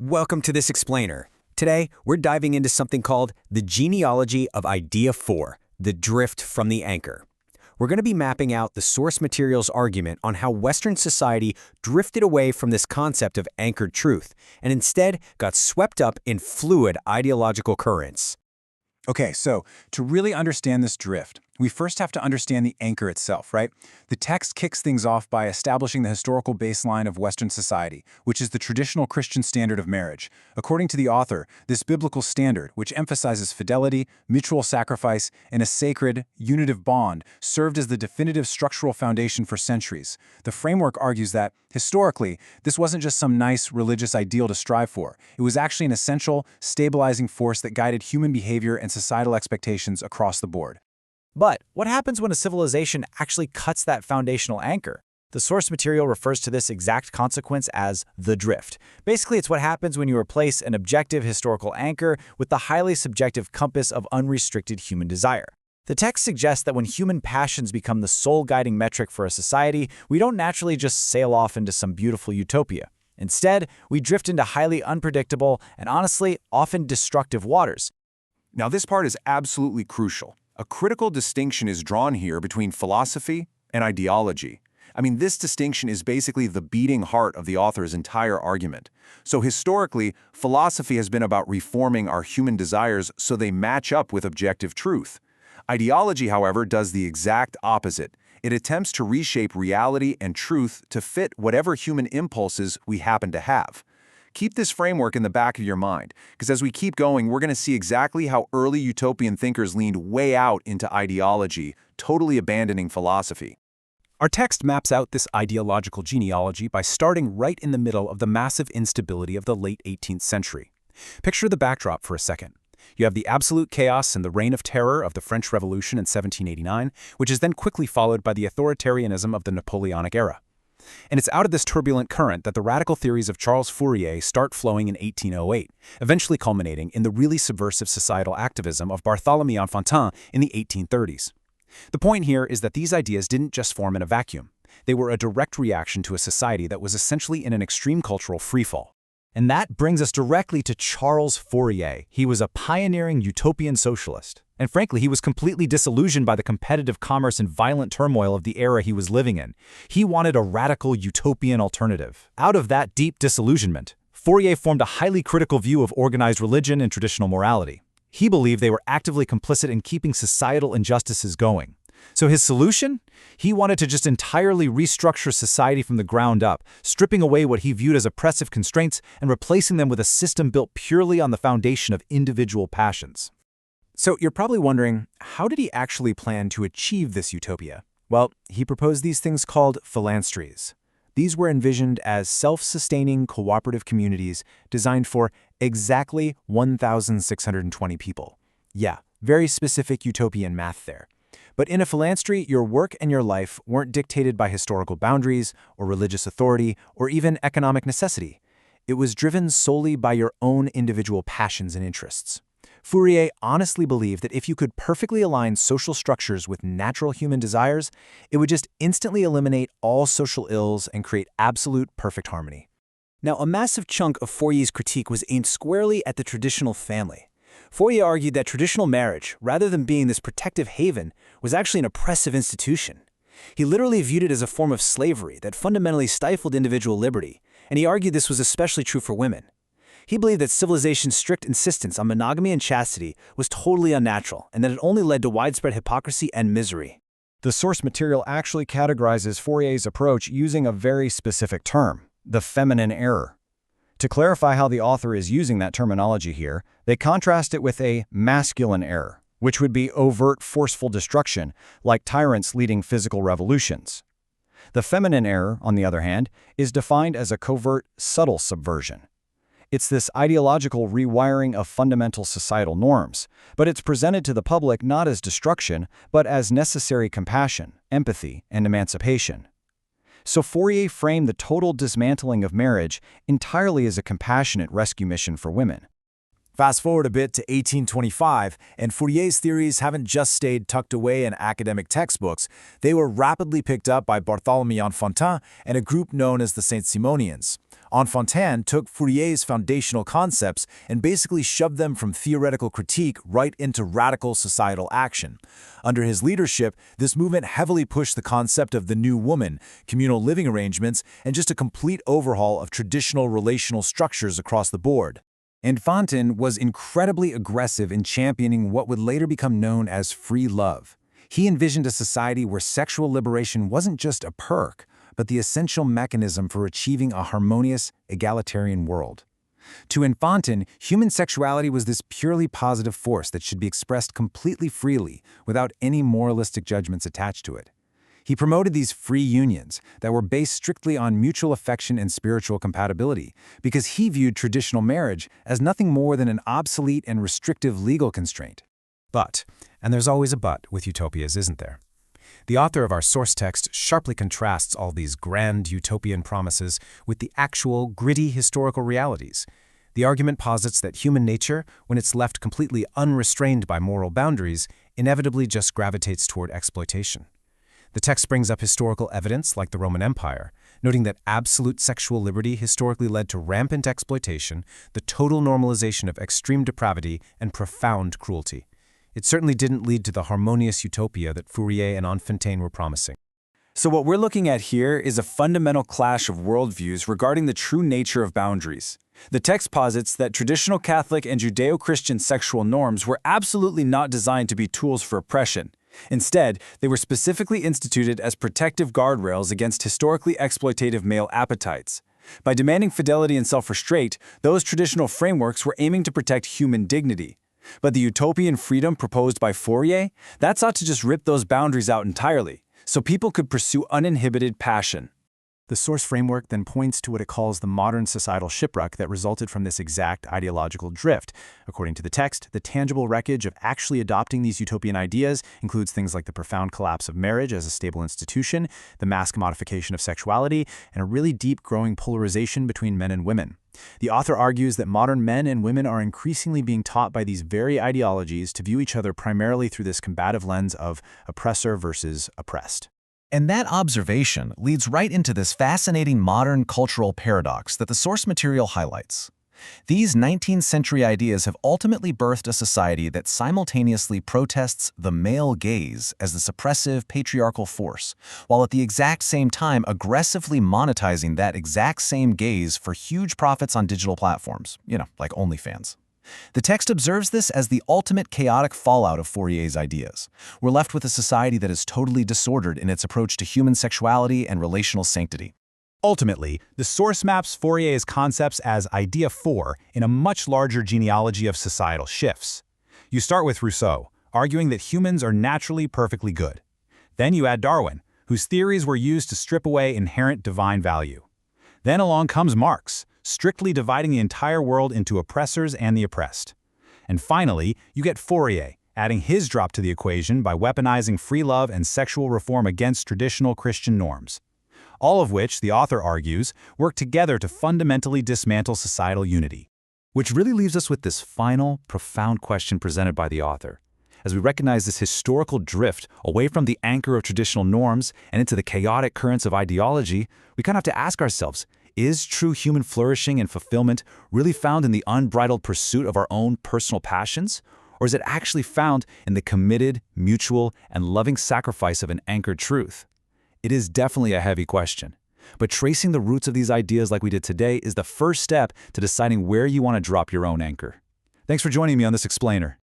Welcome to this explainer. Today, we're diving into something called the genealogy of Idea 4, the drift from the anchor. We're going to be mapping out the source material's argument on how Western society drifted away from this concept of anchored truth and instead got swept up in fluid ideological currents. Okay, so to really understand this drift, we first have to understand the anchor itself, right? The text kicks things off by establishing the historical baseline of Western society, which is the traditional Christian standard of marriage. According to the author, this biblical standard, which emphasizes fidelity, mutual sacrifice, and a sacred, unitive bond, served as the definitive structural foundation for centuries. The framework argues that, historically, this wasn't just some nice religious ideal to strive for. It was actually an essential, stabilizing force that guided human behavior and societal expectations across the board. But what happens when a civilization actually cuts that foundational anchor? The source material refers to this exact consequence as the drift. Basically, it's what happens when you replace an objective historical anchor with the highly subjective compass of unrestricted human desire. The text suggests that when human passions become the sole guiding metric for a society, we don't naturally just sail off into some beautiful utopia. Instead, we drift into highly unpredictable and honestly, often destructive waters. Now, this part is absolutely crucial. A critical distinction is drawn here between philosophy and ideology. This distinction is basically the beating heart of the author's entire argument. So historically, philosophy has been about reforming our human desires so they match up with objective truth. Ideology, however, does the exact opposite. It attempts to reshape reality and truth to fit whatever human impulses we happen to have. Keep this framework in the back of your mind, because as we keep going, we're going to see exactly how early utopian thinkers leaned way out into ideology, totally abandoning philosophy. Our text maps out this ideological genealogy by starting right in the middle of the massive instability of the late 18th century. Picture the backdrop for a second. You have the absolute chaos and the reign of terror of the French Revolution in 1789, which is then quickly followed by the authoritarianism of the Napoleonic era. And it's out of this turbulent current that the radical theories of Charles Fourier start flowing in 1808, eventually culminating in the really subversive societal activism of Barthélemy Enfantin in the 1830s. The point here is that these ideas didn't just form in a vacuum. They were a direct reaction to a society that was essentially in an extreme cultural freefall. And that brings us directly to Charles Fourier. He was a pioneering utopian socialist. And frankly, he was completely disillusioned by the competitive commerce and violent turmoil of the era he was living in. He wanted a radical utopian alternative. Out of that deep disillusionment, Fourier formed a highly critical view of organized religion and traditional morality. He believed they were actively complicit in keeping societal injustices going. So his solution? He wanted to just entirely restructure society from the ground up, stripping away what he viewed as oppressive constraints and replacing them with a system built purely on the foundation of individual passions. So you're probably wondering, how did he actually plan to achieve this utopia? Well, he proposed these things called Phalansteries. These were envisioned as self-sustaining cooperative communities designed for exactly 1,620 people. Yeah, very specific utopian math there. But in a phalanstery, your work and your life weren't dictated by historical boundaries or religious authority or even economic necessity. It was driven solely by your own individual passions and interests. Fourier honestly believed that if you could perfectly align social structures with natural human desires, it would just instantly eliminate all social ills and create absolute perfect harmony. Now, a massive chunk of Fourier's critique was aimed squarely at the traditional family. Fourier argued that traditional marriage, rather than being this protective haven, was actually an oppressive institution. He literally viewed it as a form of slavery that fundamentally stifled individual liberty, and he argued this was especially true for women. He believed that civilization's strict insistence on monogamy and chastity was totally unnatural, and that it only led to widespread hypocrisy and misery. The source material actually categorizes Fourier's approach using a very specific term, the feminine error. To clarify how the author is using that terminology here, they contrast it with a masculine error, which would be overt, forceful destruction, like tyrants leading physical revolutions. The feminine error, on the other hand, is defined as a covert, subtle subversion. It's this ideological rewiring of fundamental societal norms, but it's presented to the public not as destruction, but as necessary compassion, empathy, and emancipation. So Fourier framed the total dismantling of marriage entirely as a compassionate rescue mission for women. Fast forward a bit to 1825, and Fourier's theories haven't just stayed tucked away in academic textbooks. They were rapidly picked up by Barthélemy Enfantin and a group known as the Saint-Simonians. Enfantin took Fourier's foundational concepts and basically shoved them from theoretical critique right into radical societal action. Under his leadership, this movement heavily pushed the concept of the new woman, communal living arrangements, and just a complete overhaul of traditional relational structures across the board. Enfantin was incredibly aggressive in championing what would later become known as free love. He envisioned a society where sexual liberation wasn't just a perk, but the essential mechanism for achieving a harmonious, egalitarian world. To Enfantin, human sexuality was this purely positive force that should be expressed completely freely, without any moralistic judgments attached to it. He promoted these free unions that were based strictly on mutual affection and spiritual compatibility, because he viewed traditional marriage as nothing more than an obsolete and restrictive legal constraint. But, and there's always a but with utopias, isn't there? The author of our source text sharply contrasts all these grand utopian promises with the actual, gritty historical realities. The argument posits that human nature, when it's left completely unrestrained by moral boundaries, inevitably just gravitates toward exploitation. The text brings up historical evidence like the Roman Empire, noting that absolute sexual liberty historically led to rampant exploitation, the total normalization of extreme depravity, and profound cruelty. It certainly didn't lead to the harmonious utopia that Fourier and Enfantin were promising. So what we're looking at here is a fundamental clash of worldviews regarding the true nature of boundaries. The text posits that traditional Catholic and Judeo-Christian sexual norms were absolutely not designed to be tools for oppression. Instead, they were specifically instituted as protective guardrails against historically exploitative male appetites. By demanding fidelity and self-restraint, those traditional frameworks were aiming to protect human dignity. But the utopian freedom proposed by Fourier, that sought to just rip those boundaries out entirely, so people could pursue uninhibited passion. The source framework then points to what it calls the modern societal shipwreck that resulted from this exact ideological drift. According to the text, the tangible wreckage of actually adopting these utopian ideas includes things like the profound collapse of marriage as a stable institution, the mass commodification of sexuality, and a really deep growing polarization between men and women. The author argues that modern men and women are increasingly being taught by these very ideologies to view each other primarily through this combative lens of oppressor versus oppressed. And that observation leads right into this fascinating modern cultural paradox that the source material highlights. These 19th century ideas have ultimately birthed a society that simultaneously protests the male gaze as the suppressive patriarchal force, while at the exact same time aggressively monetizing that exact same gaze for huge profits on digital platforms, like OnlyFans. The text observes this as the ultimate chaotic fallout of Fourier's ideas. We're left with a society that is totally disordered in its approach to human sexuality and relational sanctity. Ultimately, the source maps Fourier's concepts as Idea 4 in a much larger genealogy of societal shifts. You start with Rousseau, arguing that humans are naturally perfectly good. Then you add Darwin, whose theories were used to strip away inherent divine value. Then along comes Marx, strictly dividing the entire world into oppressors and the oppressed. And finally, you get Fourier, adding his drop to the equation by weaponizing free love and sexual reform against traditional Christian norms. All of which, the author argues, work together to fundamentally dismantle societal unity. Which really leaves us with this final, profound question presented by the author. As we recognize this historical drift away from the anchor of traditional norms and into the chaotic currents of ideology, we kind of have to ask ourselves, is true human flourishing and fulfillment really found in the unbridled pursuit of our own personal passions? Or is it actually found in the committed, mutual, and loving sacrifice of an anchored truth? It is definitely a heavy question. But tracing the roots of these ideas like we did today is the first step to deciding where you want to drop your own anchor. Thanks for joining me on this explainer.